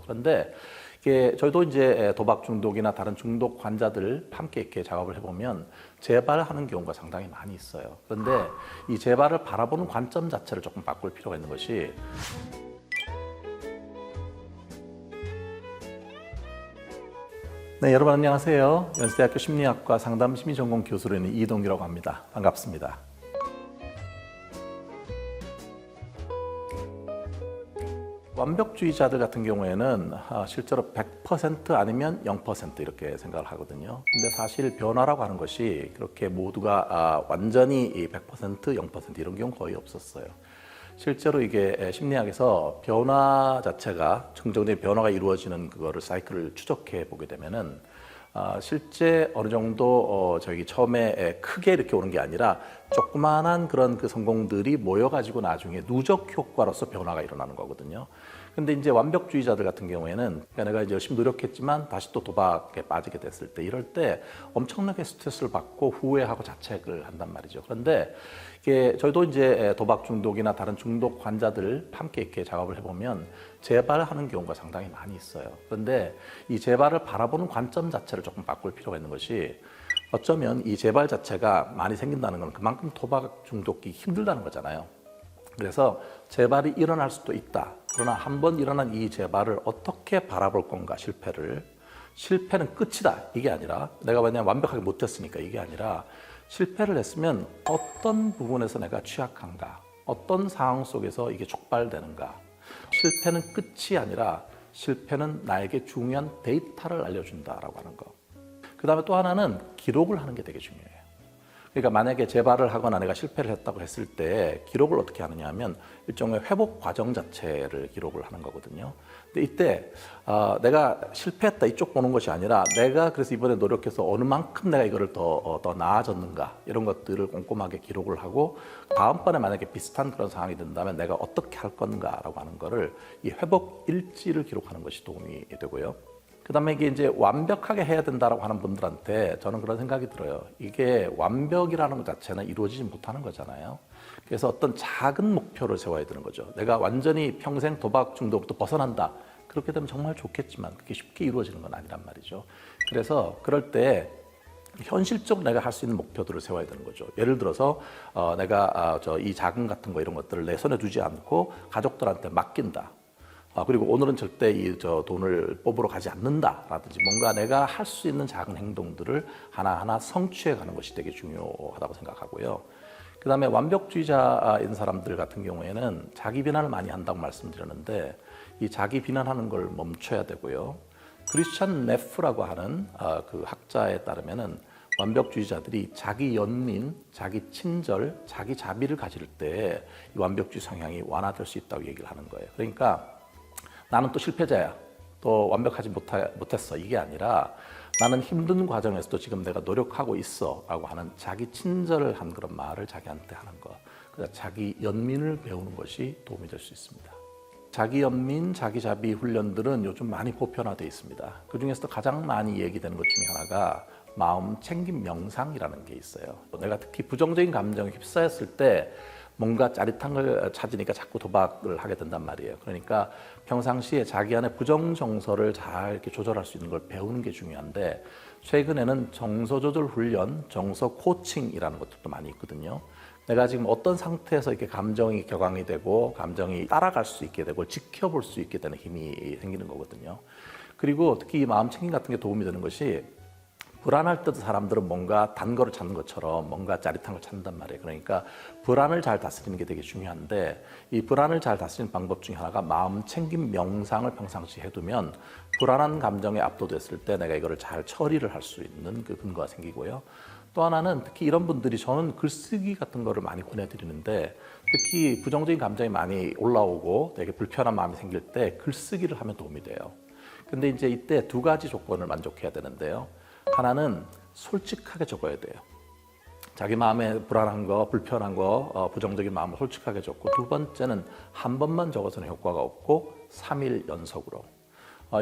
그런데 이게 저희도 이제 도박 중독이나 다른 중독 환자들 함께 이렇게 작업을 해보면 재발하는 경우가 상당히 많이 있어요. 그런데 이 재발을 바라보는 관점 자체를 조금 바꿀 필요가 있는 것이, 네, 여러분 안녕하세요. 연세대학교 심리학과 상담심리전공 교수로 있는 이동규라고 합니다. 반갑습니다. 완벽주의자들 같은 경우에는 실제로 100% 아니면 0% 이렇게 생각을 하거든요. 근데 사실 변화라고 하는 것이 그렇게 모두가 완전히 100%, 0% 이런 경우 거의 없었어요. 실제로 이게 심리학에서 변화 자체가 긍정적인 변화가 이루어지는 그거를 사이클을 추적해 보게 되면은 실제 어느 정도 저기 처음에 크게 이렇게 오는 게 아니라 조그만한 그런 그 성공들이 모여가지고 나중에 누적 효과로서 변화가 일어나는 거거든요. 근데 이제 완벽주의자들 같은 경우에는 그러니까 내가 이제 열심히 노력했지만 다시 또 도박에 빠지게 됐을 때, 이럴 때 엄청나게 스트레스를 받고 후회하고 자책을 한단 말이죠. 그런데 이게 저희도 이제 도박 중독이나 다른 중독 환자들 함께 이렇게 작업을 해보면 재발하는 경우가 상당히 많이 있어요. 그런데 이 재발을 바라보는 관점 자체를 조금 바꿀 필요가 있는 것이, 어쩌면 이 재발 자체가 많이 생긴다는 건 그만큼 도박 중독이 힘들다는 거잖아요. 그래서 재발이 일어날 수도 있다. 그러나 한번 일어난 이 재발을 어떻게 바라볼 건가, 실패는 끝이다, 이게 아니라 내가 왜냐면 완벽하게 못했으니까, 이게 아니라 실패를 했으면 어떤 부분에서 내가 취약한가, 어떤 상황 속에서 이게 촉발되는가. 실패는 끝이 아니라 실패는 나에게 중요한 데이터를 알려준다라고 하는 거. 그 다음에 또 하나는 기록을 하는 게 되게 중요해요. 그러니까 만약에 재발을 하거나 내가 실패를 했다고 했을 때 기록을 어떻게 하느냐 하면 일종의 회복 과정 자체를 기록을 하는 거거든요. 근데 이때 내가 실패했다 이쪽 보는 것이 아니라 내가 그래서 이번에 노력해서 어느 만큼 내가 이거를 더 나아졌는가, 이런 것들을 꼼꼼하게 기록을 하고 다음번에 만약에 비슷한 그런 상황이 된다면 내가 어떻게 할 건가라고 하는 거를 이 회복 일지를 기록하는 것이 도움이 되고요. 그 다음에 이게 이제 완벽하게 해야 된다라고 하는 분들한테 저는 그런 생각이 들어요. 이게 완벽이라는 것 자체는 이루어지지 못하는 거잖아요. 그래서 어떤 작은 목표를 세워야 되는 거죠. 내가 완전히 평생 도박 중독부터 벗어난다. 그렇게 되면 정말 좋겠지만 그게 쉽게 이루어지는 건 아니란 말이죠. 그래서 그럴 때 현실적으로 내가 할 수 있는 목표들을 세워야 되는 거죠. 예를 들어서 내가 이 자금 같은 거 이런 것들을 내 손에 두지 않고 가족들한테 맡긴다. 그리고 오늘은 절대 돈을 뽑으러 가지 않는다라든지 뭔가 내가 할 수 있는 작은 행동들을 하나하나 성취해 가는 것이 되게 중요하다고 생각하고요. 그 다음에 완벽주의자인 사람들 같은 경우에는 자기 비난을 많이 한다고 말씀드렸는데, 이 자기 비난하는 걸 멈춰야 되고요. 크리스찬 네프라고 하는 그 학자에 따르면은 완벽주의자들이 자기 연민, 자기 친절, 자기 자비를 가질 때 이 완벽주의 성향이 완화될 수 있다고 얘기를 하는 거예요. 그러니까 나는 또 실패자야, 또 완벽하지 못했어, 이게 아니라 나는 힘든 과정에서도 지금 내가 노력하고 있어 라고 하는 자기 친절을 한 그런 말을 자기한테 하는 것, 그러니까 자기 연민을 배우는 것이 도움이 될 수 있습니다. 자기 연민, 자기 자비 훈련들은 요즘 많이 보편화되어 있습니다. 그중에서도 가장 많이 얘기되는 것 중에 하나가 마음 챙김 명상이라는 게 있어요. 내가 특히 부정적인 감정에 휩싸였을 때 뭔가 짜릿한 걸 찾으니까 자꾸 도박을 하게 된단 말이에요. 그러니까 평상시에 자기 안에 부정 정서를 잘 이렇게 조절할 수 있는 걸 배우는 게 중요한데, 최근에는 정서 조절 훈련, 정서 코칭이라는 것들도 많이 있거든요. 내가 지금 어떤 상태에서 이렇게 감정이 격앙이 되고 감정이 따라갈 수 있게 되고 지켜볼 수 있게 되는 힘이 생기는 거거든요. 그리고 특히 이 마음 챙김 같은 게 도움이 되는 것이, 불안할 때도 사람들은 뭔가 단 거를 찾는 것처럼 뭔가 짜릿한 걸 찾는단 말이에요. 그러니까 불안을 잘 다스리는 게 되게 중요한데, 이 불안을 잘 다스리는 방법 중에 하나가 마음 챙김 명상을 평상시에 해두면 불안한 감정에 압도됐을 때 내가 이거를 잘 처리를 할 수 있는 그 근거가 생기고요. 또 하나는 특히 이런 분들이, 저는 글쓰기 같은 거를 많이 권해드리는데, 특히 부정적인 감정이 많이 올라오고 되게 불편한 마음이 생길 때 글쓰기를 하면 도움이 돼요. 근데 이제 이때 두 가지 조건을 만족해야 되는데요. 하나는 솔직하게 적어야 돼요. 자기 마음에 불안한 거, 불편한 거, 부정적인 마음을 솔직하게 적고, 두 번째는 한 번만 적어서는 효과가 없고 3일 연속으로.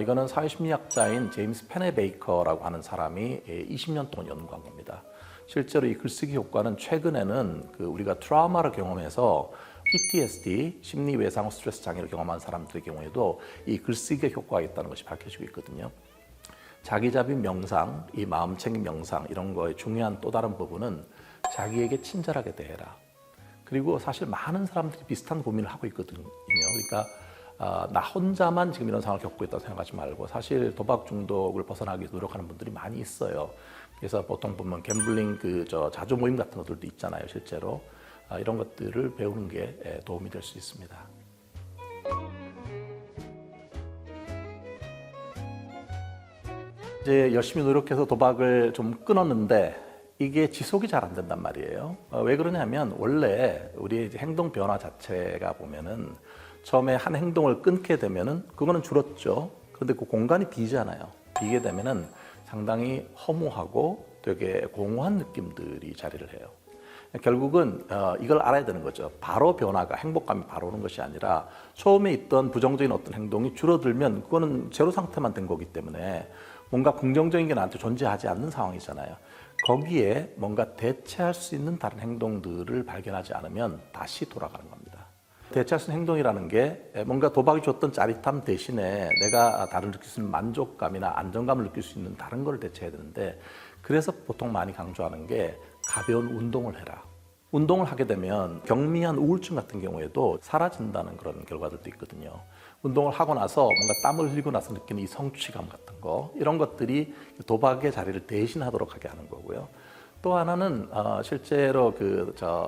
이거는 사회심리학자인 제임스 페네베이커라고 하는 사람이 20년 동안 연구한 겁니다. 실제로 이 글쓰기 효과는 최근에는 우리가 트라우마를 경험해서 PTSD, 심리 외상 후 스트레스 장애를 경험한 사람들의 경우에도 이 글쓰기가 효과가 있다는 것이 밝혀지고 있거든요. 자기 자비 명상, 이 마음 챙김 명상 이런 거의 중요한 또 다른 부분은 자기에게 친절하게 대해라. 그리고 사실 많은 사람들이 비슷한 고민을 하고 있거든요. 그러니까 나 혼자만 지금 이런 상황을 겪고 있다고 생각하지 말고 사실 도박 중독을 벗어나기 위해 노력하는 분들이 많이 있어요. 그래서 보통 보면 갬블링 자조 모임 같은 것들도 있잖아요, 실제로. 이런 것들을 배우는 게 도움이 될 수 있습니다. 이제 열심히 노력해서 도박을 좀 끊었는데 이게 지속이 잘 안 된단 말이에요. 왜 그러냐면 원래 우리의 행동 변화 자체가 보면은 처음에 한 행동을 끊게 되면은 그거는 줄었죠. 그런데 그 공간이 비잖아요. 비게 되면은 상당히 허무하고 되게 공허한 느낌들이 자리를 해요. 결국은 이걸 알아야 되는 거죠. 바로 변화가 행복감이 바로 오는 것이 아니라 처음에 있던 부정적인 어떤 행동이 줄어들면 그거는 제로 상태만 된 거기 때문에 뭔가 긍정적인 게 나한테 존재하지 않는 상황이잖아요. 거기에 뭔가 대체할 수 있는 다른 행동들을 발견하지 않으면 다시 돌아가는 겁니다. 대체할 수 있는 행동이라는 게 뭔가 도박이 줬던 짜릿함 대신에 내가 다른 느낄 수 있는 만족감이나 안정감을 느낄 수 있는 다른 걸 대체해야 되는데 그래서 보통 많이 강조하는 게 가벼운 운동을 해라. 운동을 하게 되면 경미한 우울증 같은 경우에도 사라진다는 그런 결과들도 있거든요. 운동을 하고 나서 뭔가 땀을 흘리고 나서 느끼는 이 성취감 같은 거 이런 것들이 도박의 자리를 대신하도록 하게 하는 거고요. 또 하나는 실제로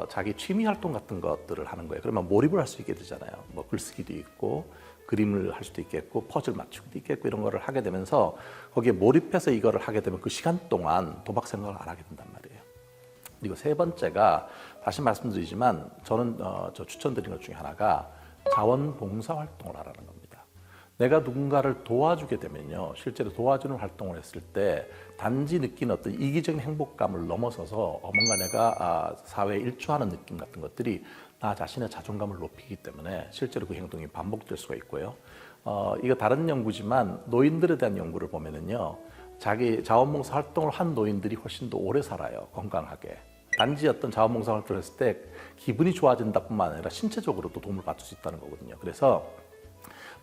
자기 취미 활동 같은 것들을 하는 거예요. 그러면 몰입을 할 수 있게 되잖아요. 뭐 글쓰기도 있고 그림을 할 수도 있겠고 퍼즐 맞추기도 있겠고 이런 거를 하게 되면서 거기에 몰입해서 이거를 하게 되면 그 시간 동안 도박 생각을 안 하게 된단 말이에요. 그리고 세 번째가 다시 말씀드리지만 저는 추천드리는 것 중에 하나가 자원봉사 활동을 하라는 겁니다. 내가 누군가를 도와주게 되면요, 실제로 도와주는 활동을 했을 때 단지 느끼는 어떤 이기적인 행복감을 넘어서서 뭔가 내가 사회에 일조하는 느낌 같은 것들이 나 자신의 자존감을 높이기 때문에 실제로 그 행동이 반복될 수가 있고요. 이거 다른 연구지만 노인들에 대한 연구를 보면은요, 자기 자원봉사 활동을 한 노인들이 훨씬 더 오래 살아요, 건강하게. 단지 어떤 자원봉사 활동을 했을 때 기분이 좋아진다 뿐만 아니라 신체적으로도 도움을 받을 수 있다는 거거든요. 그래서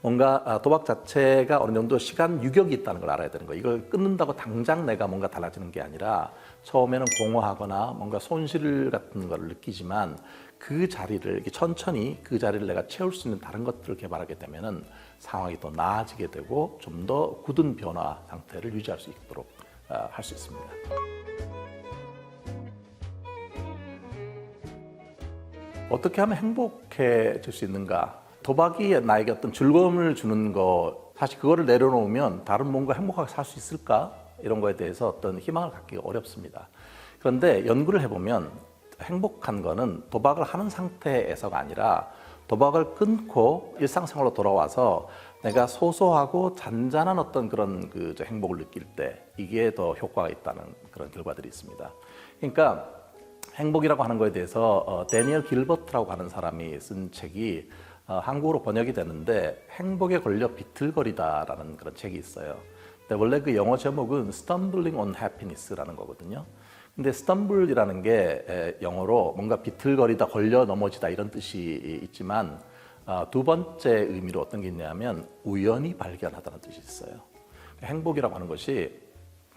뭔가 도박 자체가 어느 정도 시간 유격이 있다는 걸 알아야 되는 거예요. 이걸 끊는다고 당장 내가 뭔가 달라지는 게 아니라 처음에는 공허하거나 뭔가 손실 같은 걸 느끼지만 그 자리를 천천히 그 자리를 내가 채울 수 있는 다른 것들을 개발하게 되면은 상황이 더 나아지게 되고 좀 더 굳은 변화 상태를 유지할 수 있도록 할 수 있습니다. 어떻게 하면 행복해질 수 있는가? 도박이 나에게 어떤 즐거움을 주는 거, 사실 그거를 내려놓으면 다른 뭔가 행복하게 살 수 있을까? 이런 거에 대해서 어떤 희망을 갖기가 어렵습니다. 그런데 연구를 해보면 행복한 거는 도박을 하는 상태에서가 아니라 도박을 끊고 일상생활로 돌아와서 내가 소소하고 잔잔한 어떤 그런 행복을 느낄 때 이게 더 효과가 있다는 그런 결과들이 있습니다. 그러니까 행복이라고 하는 거에 대해서 데니얼 길버트라고 하는 사람이 쓴 책이 한국어로 번역이 되는데 행복에 걸려 비틀거리다라는 그런 책이 있어요. 근데 원래 그 영어 제목은 Stumbling on Happiness라는 거거든요. 근데 stumble이라는 게 영어로 뭔가 비틀거리다, 걸려 넘어지다 이런 뜻이 있지만 두 번째 의미로 어떤 게 있냐면 우연히 발견하다는 뜻이 있어요. 행복이라고 하는 것이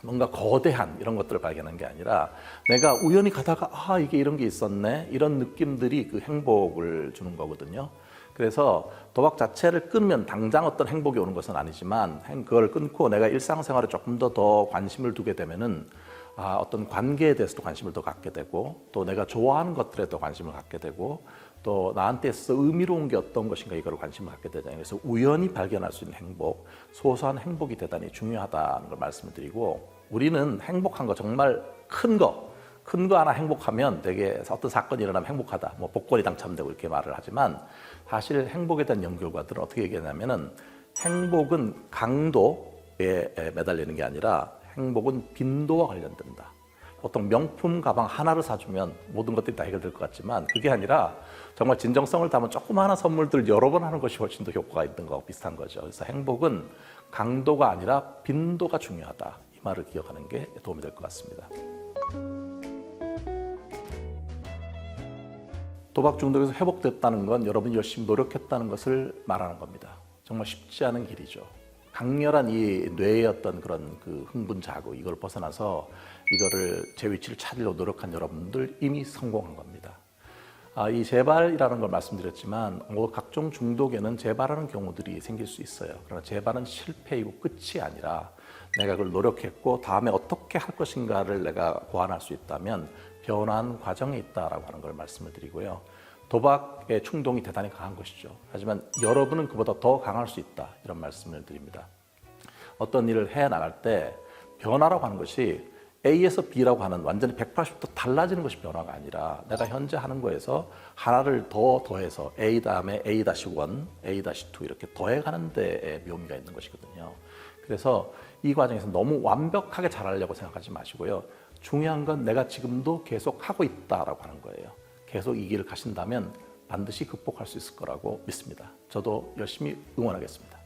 뭔가 거대한 이런 것들을 발견한 게 아니라 내가 우연히 가다가 이게 이런 게 있었네 이런 느낌들이 그 행복을 주는 거거든요. 그래서 도박 자체를 끊으면 당장 어떤 행복이 오는 것은 아니지만 그걸 끊고 내가 일상생활에 조금 더 관심을 두게 되면은 어떤 관계에 대해서도 관심을 더 갖게 되고 또 내가 좋아하는 것들에 더 관심을 갖게 되고 또 나한테 있어서 의미로운 게 어떤 것인가 이거를 관심을 갖게 되잖아요. 그래서 우연히 발견할 수 있는 행복, 소소한 행복이 대단히 중요하다는 걸 말씀을 드리고 우리는 행복한 거 정말 큰 거 하나 행복하면 되게 어떤 사건이 일어나면 행복하다, 뭐 복권이 당첨되고 이렇게 말을 하지만 사실 행복에 대한 연구 결과들은 어떻게 얘기하냐면은 행복은 강도에 매달리는 게 아니라 행복은 빈도와 관련된다. 보통 명품 가방 하나를 사주면 모든 것들이 다 해결될 것 같지만 그게 아니라 정말 진정성을 담은 조그마한 선물들을 여러 번 하는 것이 훨씬 더 효과가 있는 거하고 비슷한 거죠. 그래서 행복은 강도가 아니라 빈도가 중요하다. 이 말을 기억하는 게 도움이 될 것 같습니다. 도박 중독에서 회복됐다는 건 여러분이 열심히 노력했다는 것을 말하는 겁니다. 정말 쉽지 않은 길이죠. 강렬한 이 뇌의 어떤 그런 그 흥분 자극 이걸 벗어나서 이거를 제 위치를 찾으려고 노력한 여러분들 이미 성공한 겁니다. 이 재발이라는 걸 말씀드렸지만 각종 중독에는 재발하는 경우들이 생길 수 있어요. 그러나 재발은 실패이고 끝이 아니라 내가 그걸 노력했고 다음에 어떻게 할 것인가를 내가 고안할 수 있다면 변화한 과정에 있다라고 하는 걸 말씀을 드리고요. 도박의 충동이 대단히 강한 것이죠. 하지만 여러분은 그보다 더 강할 수 있다 이런 말씀을 드립니다. 어떤 일을 해나갈 때 변화라고 하는 것이 A에서 B라고 하는 완전히 180도 달라지는 것이 변화가 아니라 내가 현재 하는 거에서 하나를 더 더해서 A 다음에 A-1, A-2 이렇게 더해가는 데에 묘미가 있는 것이거든요. 그래서 이 과정에서 너무 완벽하게 잘하려고 생각하지 마시고요. 중요한 건 내가 지금도 계속 하고 있다라고 하는 거예요. 계속 이 길을 가신다면 반드시 극복할 수 있을 거라고 믿습니다. 저도 열심히 응원하겠습니다.